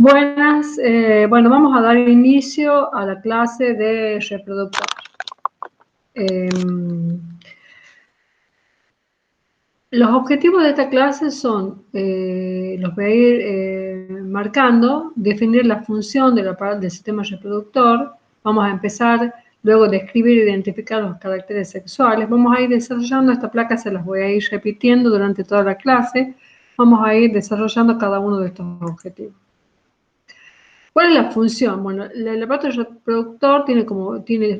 Buenas, bueno, vamos a dar inicio a la clase de reproductor. Los objetivos de esta clase son, los voy a ir marcando, definir la función del sistema reproductor. Vamos a empezar luego de describir e identificar los caracteres sexuales. Vamos a ir desarrollando esta placa, se las voy a ir repitiendo durante toda la clase. Vamos a ir desarrollando cada uno de estos objetivos. ¿Cuál es la función? Bueno, el aparato reproductor tiene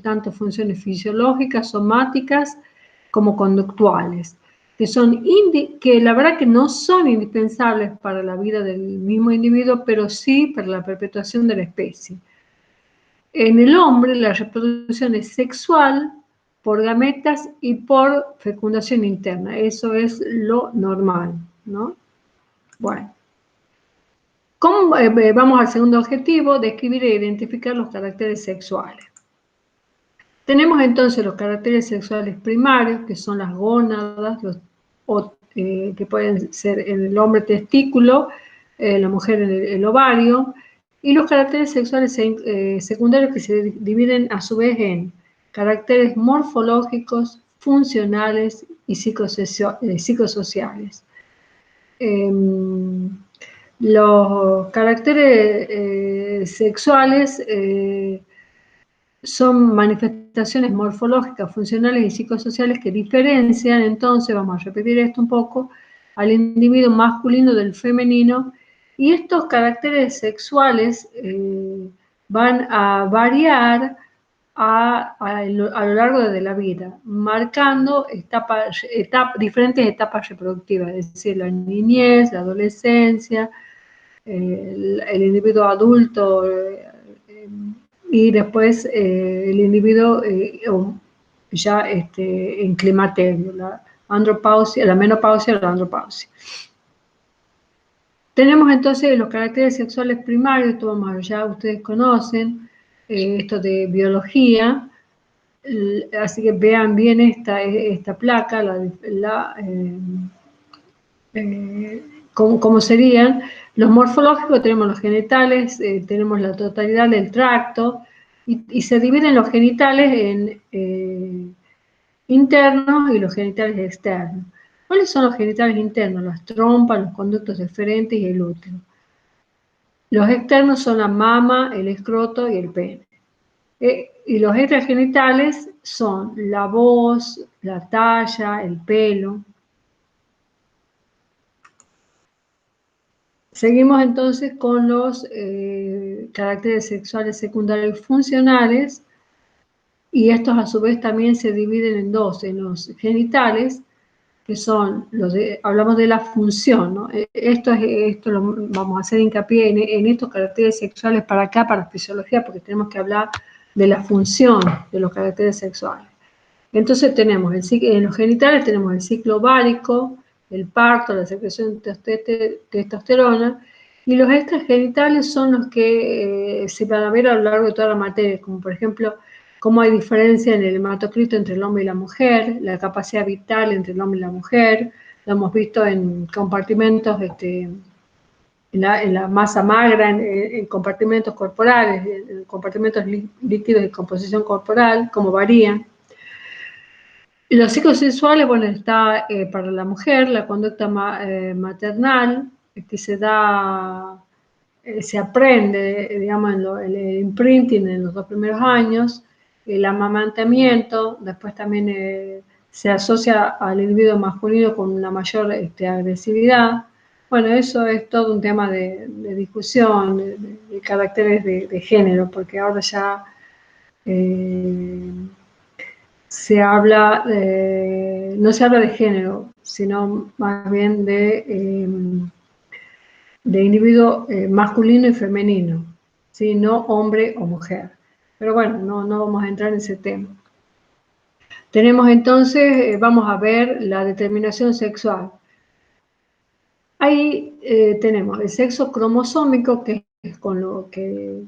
tanto funciones fisiológicas, somáticas, como conductuales, que la verdad que no son indispensables para la vida del mismo individuo, pero sí para la perpetuación de la especie. En el hombre, la reproducción es sexual, por gametas y por fecundación interna. Eso es lo normal, ¿no? Bueno. Vamos al segundo objetivo, describir e identificar los caracteres sexuales. Tenemos entonces los caracteres sexuales primarios, que son las gónadas, que pueden ser en el hombre testículo, la mujer el ovario, y los caracteres sexuales secundarios que se dividen a su vez en caracteres morfológicos, funcionales y psicosociales. Los caracteres sexuales son manifestaciones morfológicas, funcionales y psicosociales que diferencian, entonces, vamos a repetir esto un poco, al individuo masculino del femenino, y estos caracteres sexuales van a variar a lo largo de la vida, marcando diferentes etapas reproductivas, es decir, la niñez, la adolescencia, el individuo adulto y después el individuo ya en climaterio, la andropausia, la menopausia o la andropausia. Tenemos entonces los caracteres sexuales primarios, esto ya ustedes conocen, esto de biología, así que vean bien esta placa, cómo serían. Los morfológicos tenemos los genitales, tenemos la totalidad del tracto, y se dividen los genitales en internos y los genitales externos. ¿Cuáles son los genitales internos? Las trompas, los conductos deferentes y el útero. Los externos son la mama, el escroto y el pene. Y los extragenitales son la voz, la talla, el pelo. Seguimos entonces con los caracteres sexuales secundarios funcionales, y estos a su vez también se dividen en dos, en los genitales, que son hablamos de la función, ¿no? Esto lo vamos a hacer hincapié en estos caracteres sexuales para acá, para fisiología, porque tenemos que hablar de la función de los caracteres sexuales. Entonces tenemos en los genitales tenemos el ciclo ovárico, el parto, la secreción de testosterona, y los extragenitales son los que se van a ver a lo largo de toda la materia, como por ejemplo, cómo hay diferencia en el hematocrito entre el hombre y la mujer, la capacidad vital entre el hombre y la mujer, lo hemos visto en compartimentos, en la masa magra, en compartimentos corporales, en compartimentos líquidos de composición corporal, cómo varían. Los psicosexuales, bueno, está para la mujer la conducta maternal, que se aprende, digamos, el imprinting en los 2 primeros años, el amamantamiento, después también se asocia al individuo masculino con una mayor agresividad. Bueno, eso es todo un tema de discusión, de caracteres de género, porque ahora ya no se habla de género, sino más bien de individuo masculino y femenino, ¿sí? No hombre o mujer. Pero bueno, no vamos a entrar en ese tema. Tenemos entonces, vamos a ver la determinación sexual. Ahí tenemos el sexo cromosómico, que es con lo que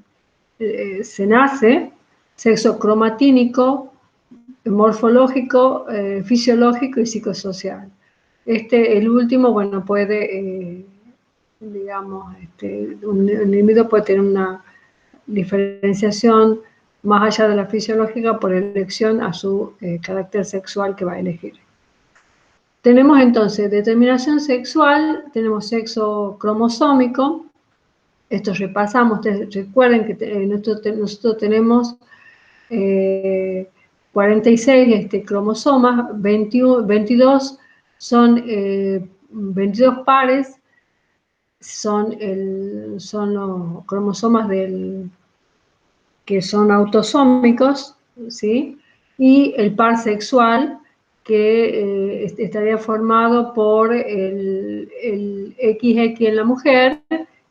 se nace, sexo cromatínico, morfológico, fisiológico y psicosocial. El último, bueno, puede digamos, un individuo puede tener una diferenciación más allá de la fisiológica por elección a su carácter sexual que va a elegir. Tenemos entonces determinación sexual, tenemos sexo cromosómico. Esto repasamos, ustedes recuerden que nosotros tenemos 46 cromosomas, 22 son 22 pares, son los cromosomas que son autosómicos, ¿sí? Y el par sexual, que estaría formado por el XX en la mujer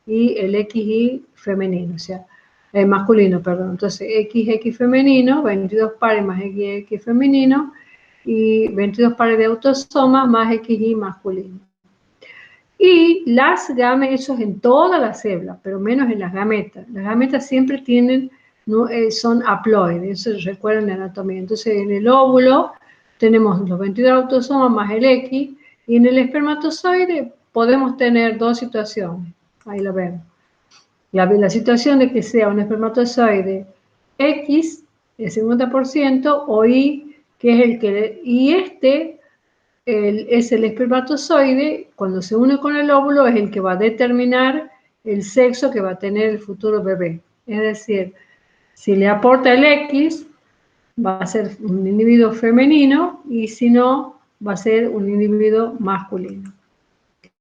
y el XY femenino, o sea, masculino, perdón. Entonces, XX femenino, 22 pares más XX femenino, y 22 pares de autosomas más XY masculino. Y las gametas, eso es en todas las células, pero menos en las gametas. Las gametas siempre tienen, no, son haploides, eso recuerdan en anatomía. Entonces, en el óvulo tenemos los 22 autosomas más el X, y en el espermatozoide podemos tener dos situaciones. Ahí lo vemos. La situación de que sea un espermatozoide X, el 50%, o Y, que es el que... Y es el espermatozoide, cuando se une con el óvulo, es el que va a determinar el sexo que va a tener el futuro bebé. Es decir, si le aporta el X, va a ser un individuo femenino, y si no, va a ser un individuo masculino.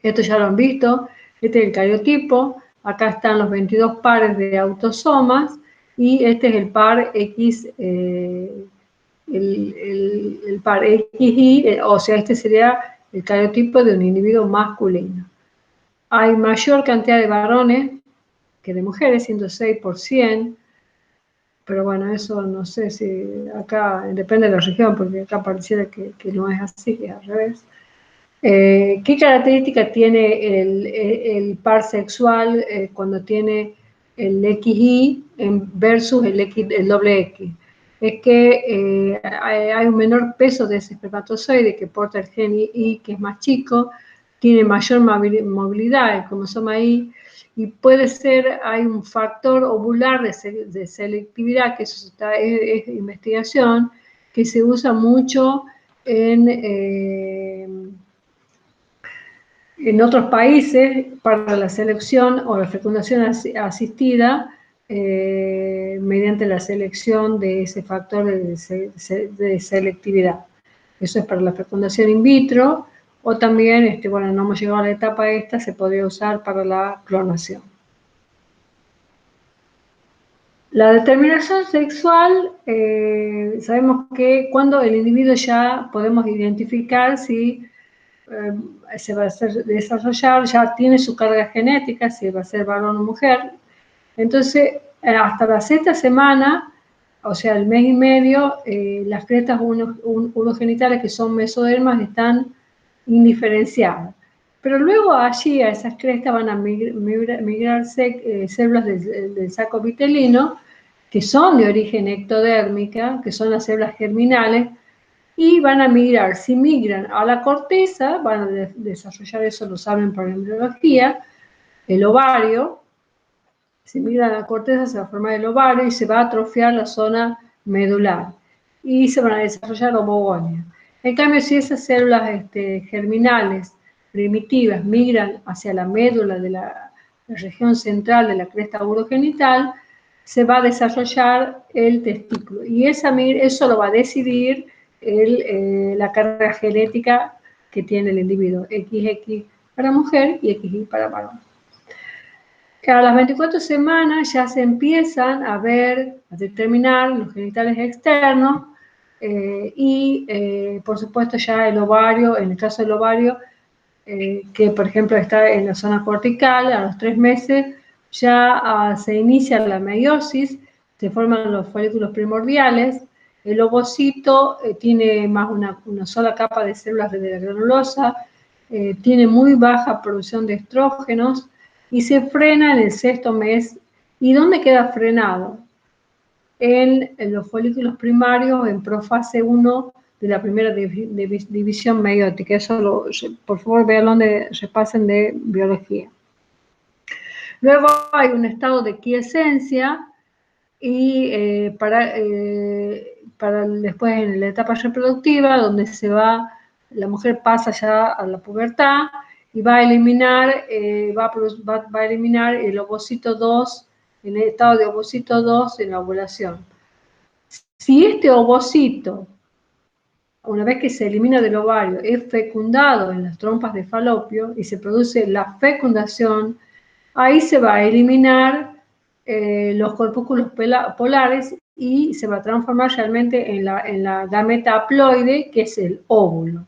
Esto ya lo han visto, este es el cariotipo, acá están los 22 pares de autosomas, y este es el par X, el par XY, o sea, este sería el cariotipo de un individuo masculino. Hay mayor cantidad de varones que de mujeres, 106 por 100, pero bueno, eso no sé si acá, depende de la región, porque acá pareciera que no es así, que es al revés. ¿Qué característica tiene el par sexual cuando tiene el XY versus el doble X? Es que hay un menor peso de ese espermatozoide que porta el gen Y, que es más chico, tiene mayor movilidad, el cromosoma Y, y puede ser, hay un factor ovular de selectividad, que eso es investigación, que se usa mucho en otros países para la selección o la fecundación asistida mediante la selección de ese factor de selectividad. Eso es para la fecundación in vitro, o también, bueno, no hemos llegado a la etapa esta, se podría usar para la clonación. La determinación sexual, sabemos que cuando el individuo ya podemos identificar si se va a desarrollar, ya tiene su carga genética, si va a ser varón o mujer. Entonces, hasta la sexta semana, o sea, el mes y medio, las crestas urogenitales que son mesodermas están indiferenciadas. Pero luego allí a esas crestas van a migrar células del saco vitelino, que son de origen ectodérmica, que son las células germinales, y van a migrar. Si migran a la corteza, van a desarrollar, eso lo saben por embriología, el ovario. Si migran a la corteza, se va a formar el ovario y se va a atrofiar la zona medular. Y se van a desarrollar ovogonias. En cambio, si esas células germinales primitivas migran hacia la médula de la región central de la cresta urogenital, se va a desarrollar el testículo. Y eso lo va a decidir la carga genética que tiene el individuo, XX para mujer y XY para varón. A las 24 semanas ya se empiezan a determinar los genitales externos y por supuesto ya el ovario, en el caso del ovario, que por ejemplo está en la zona cortical, a los 3 meses ya se inicia la meiosis, se forman los folículos primordiales. El ovocito tiene más una sola capa de células de la granulosa, tiene muy baja producción de estrógenos y se frena en el 6º mes. ¿Y dónde queda frenado? En los folículos primarios en profase 1 de la primera división meiótica. Eso por favor vean donde repasen de biología. Luego hay un estado de quiescencia y después en la etapa reproductiva, donde la mujer pasa ya a la pubertad y va a eliminar, va a eliminar el ovocito 2, en el estado de ovocito 2 en la ovulación. Si este ovocito, una vez que se elimina del ovario, es fecundado en las trompas de falopio y se produce la fecundación, ahí se va a eliminar los corpúsculos polares y se va a transformar realmente en la gameta haploide, que es el óvulo.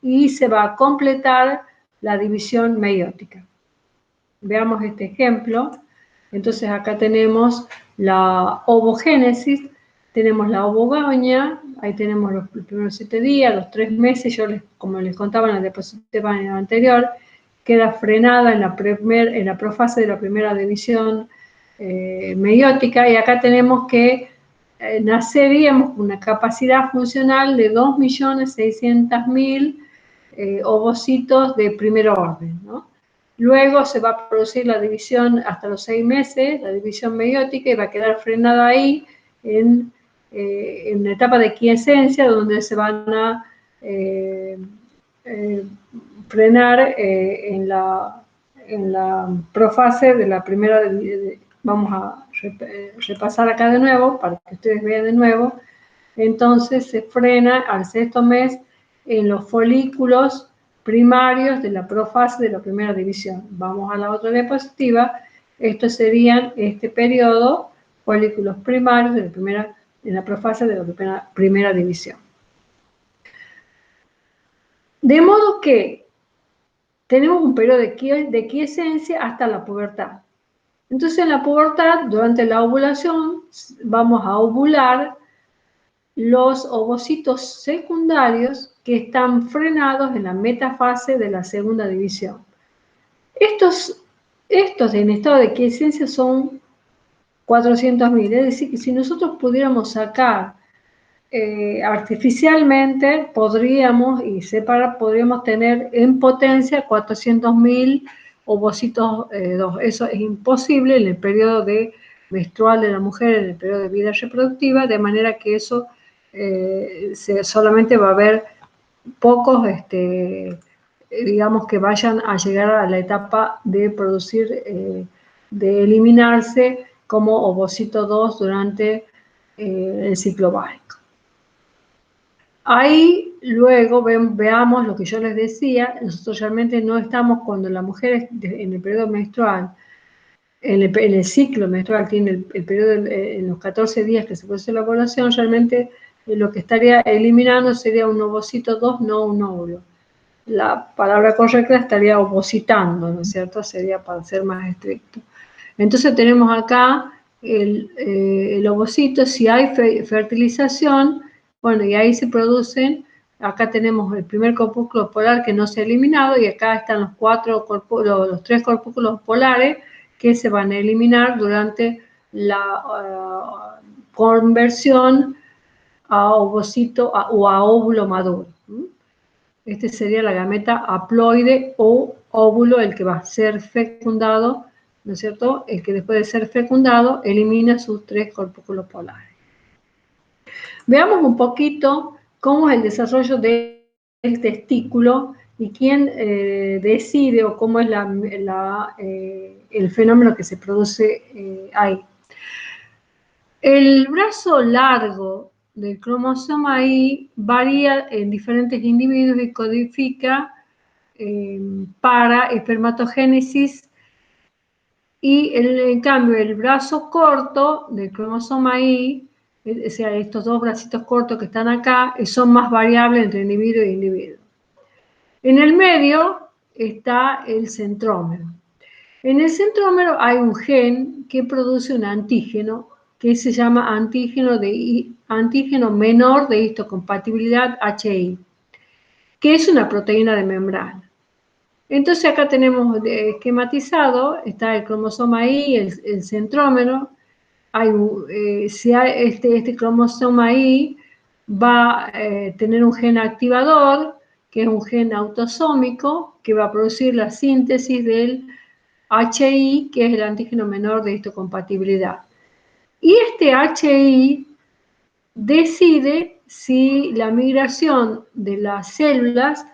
Y se va a completar la división meiótica. Veamos este ejemplo. Entonces acá tenemos la ovogénesis, tenemos la ovogonia, ahí tenemos los primeros 7 días, los 3 meses, como les contaba en la diapositiva anterior, queda frenada en la profase de la primera división meiótica, y acá tenemos que naceríamos con una capacidad funcional de 2.600.000 ovocitos de primer orden, ¿no? Luego se va a producir la división hasta los 6 meses, la división meiótica, y va a quedar frenada ahí en la etapa de quiescencia, donde se van a frenar en la profase de la primera. Vamos a repasar acá de nuevo para que ustedes vean de nuevo. Entonces se frena al 6º mes en los folículos primarios de la profase de la primera división. Vamos a la otra diapositiva. Estos serían este periodo, folículos primarios en la profase de la primera división. De modo que tenemos un periodo de quiescencia hasta la pubertad. Entonces en la pubertad, durante la ovulación, vamos a ovular los ovocitos secundarios que están frenados en la metafase de la segunda división. Estos en estado de quiescencia son 400.000, es decir, que si nosotros pudiéramos sacar artificialmente, podríamos tener en potencia 400.000 ovocitos 2. Eso es imposible en el periodo menstrual de la mujer, en el periodo de vida reproductiva, de manera que eso solamente va a haber pocos, digamos, que vayan a llegar a la etapa de producir, de eliminarse como ovocito 2 durante el ciclo básico. Ahí luego veamos lo que yo les decía. Nosotros realmente no estamos, cuando la mujer en el periodo menstrual, en el ciclo menstrual, tiene el periodo en los 14 días que se produce la ovulación, realmente lo que estaría eliminando sería un ovocito 2, no un óvulo. La palabra correcta estaría ovocitando, ¿no es cierto? Sería para ser más estricto. Entonces tenemos acá el ovocito. Si hay fertilización, bueno, y ahí se producen, acá tenemos el primer corpúsculo polar que no se ha eliminado, y acá están los 3 corpúsculos polares que se van a eliminar durante la conversión a ovocito o a óvulo maduro. Este sería la gameta haploide o óvulo, el que va a ser fecundado, ¿no es cierto? El que después de ser fecundado elimina sus 3 corpúsculos polares. Veamos un poquito cómo es el desarrollo del testículo y quién decide, o cómo es el fenómeno que se produce ahí. El brazo largo del cromosoma Y varía en diferentes individuos y codifica para espermatogénesis, y en cambio el brazo corto del cromosoma Y, o sea, estos 2 bracitos cortos que están acá, son más variables entre individuo e individuo. En el medio está el centrómero. En el centrómero hay un gen que produce un antígeno que se llama antígeno menor de histocompatibilidad HI, que es una proteína de membrana. Entonces acá tenemos esquematizado, está el cromosoma Y, el centrómero. Este cromosoma Y va a tener un gen activador, que es un gen autosómico, que va a producir la síntesis del HI, que es el antígeno menor de histocompatibilidad. Y este HI decide si la migración de las células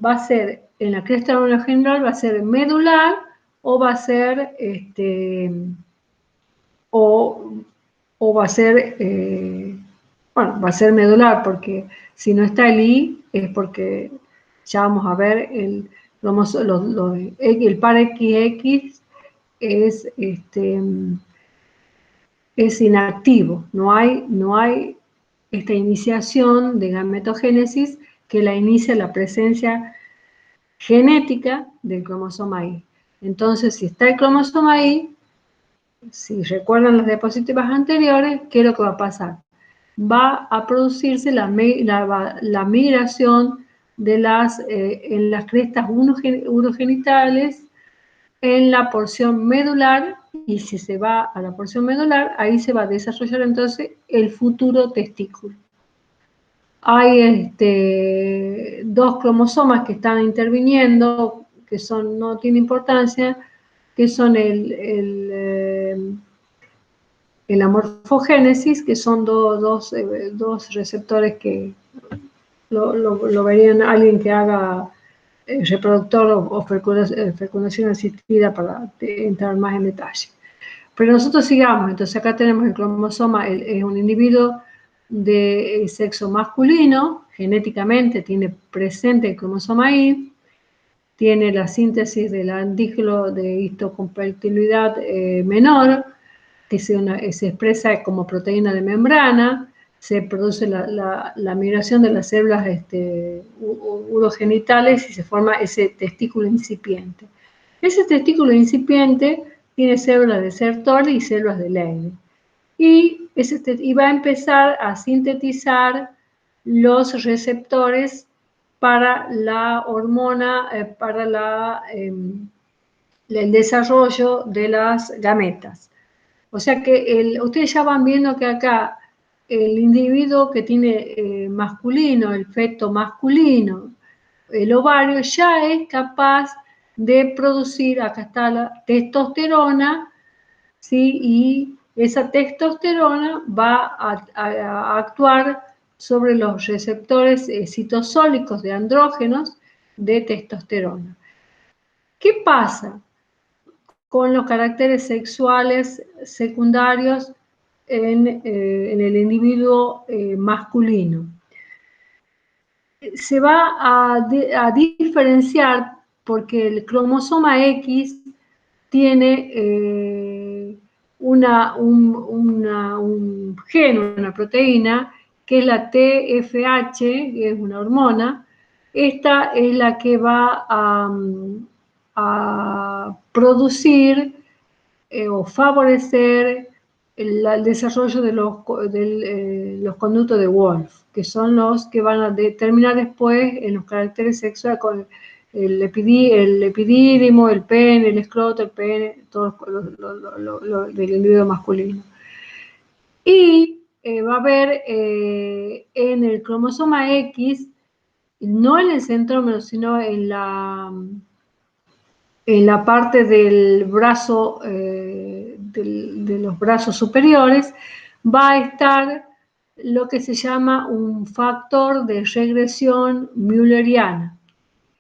va a ser, en la cresta general, va a ser medular o va a ser, o va a ser, bueno, va a ser medular, porque si no está el I es porque ya vamos a ver el par XX es inactivo, no hay esta iniciación de gametogénesis que la inicia la presencia genética del cromosoma Y. Entonces, si está el cromosoma Y, si recuerdan las diapositivas anteriores, ¿qué es lo que va a pasar? Va a producirse la migración de en las crestas urogenitales en la porción medular, y si se va a la porción medular, ahí se va a desarrollar entonces el futuro testículo. Hay dos cromosomas que están interviniendo, que no tiene importancia, que son la morfogénesis, que son dos receptores que lo verían alguien que haga reproductor o fecundación asistida para entrar más en detalle. Pero nosotros sigamos, entonces acá tenemos el cromosoma, es un individuo de sexo masculino, genéticamente tiene presente el cromosoma Y, tiene la síntesis del antígeno de histocompatibilidad menor, que se expresa como proteína de membrana, se produce la migración de las células urogenitales y se forma ese testículo incipiente. Ese testículo incipiente tiene células de Sertoli y células de Leydig. Y va a empezar a sintetizar los receptores para la hormona, para el desarrollo de las gametas. O sea que ustedes ya van viendo que acá el individuo que tiene masculino, el feto masculino, el ovario, ya es capaz de producir, acá está la testosterona, ¿sí? Y esa testosterona va a actuar sobre los receptores citosólicos de andrógenos de testosterona. ¿Qué pasa con los caracteres sexuales secundarios en el individuo masculino? Se va a diferenciar porque el cromosoma X tiene un gen, una proteína, que es la TFH, que es una hormona. Esta es la que va a producir o favorecer el desarrollo de los conductos de Wolf, que son los que van a determinar después en los caracteres sexuales con el epidídimo, el pene, el escroto, el pene, todo del individuo masculino. Y va a haber en el cromosoma X, no en el centrómero, sino en la parte del brazo, de los brazos superiores, va a estar lo que se llama un factor de regresión mülleriana.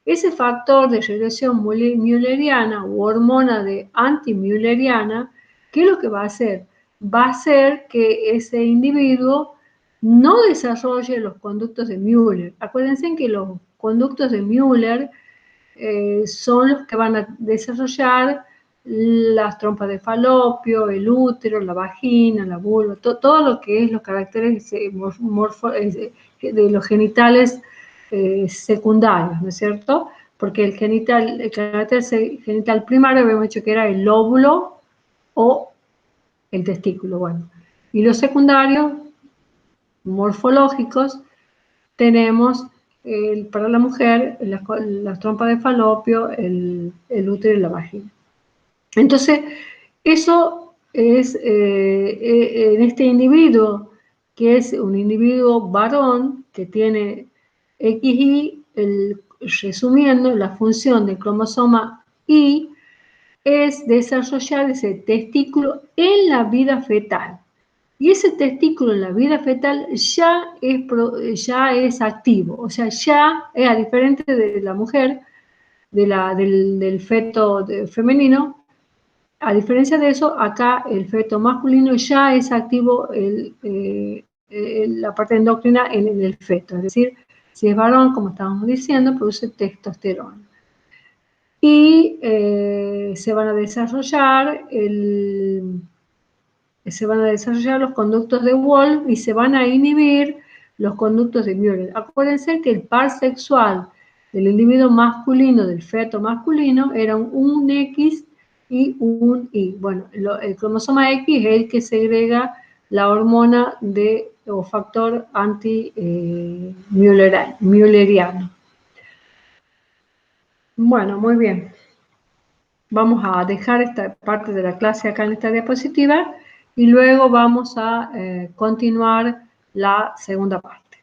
Ese factor de regresión mülleriana u hormona de anti-mülleriana, ¿qué es lo que va a hacer? Va a hacer que ese individuo no desarrolle los conductos de Müller. Acuérdense que los conductos de Müller son los que van a desarrollar las trompas de falopio, el útero, la vagina, la vulva, todo lo que es los caracteres de los genitales secundarios, ¿no es cierto? Porque el carácter genital primario habíamos dicho que era el óvulo o el testículo, bueno. Y los secundarios, morfológicos, tenemos para la mujer las trompas de falopio, el útero y la vagina. Entonces, eso es en este individuo, que es un individuo varón que tiene XY, resumiendo, la función del cromosoma Y es desarrollar ese testículo en la vida fetal. Y ese testículo en la vida fetal ya es activo, o sea, ya es a diferente de la mujer, del feto femenino. A diferencia de eso, acá el feto masculino ya es activo la parte endocrina en el feto, es decir, si es varón, como estábamos diciendo, produce testosterona. Y se van a desarrollar los conductos de Wolff y se van a inhibir los conductos de Müller. Acuérdense que el par sexual del individuo masculino, del feto masculino, era un X y un Y. Bueno, el cromosoma X es el que segrega la hormona o factor anti-mülleriano. Bueno, muy bien. Vamos a dejar esta parte de la clase acá en esta diapositiva y luego vamos a continuar la segunda parte.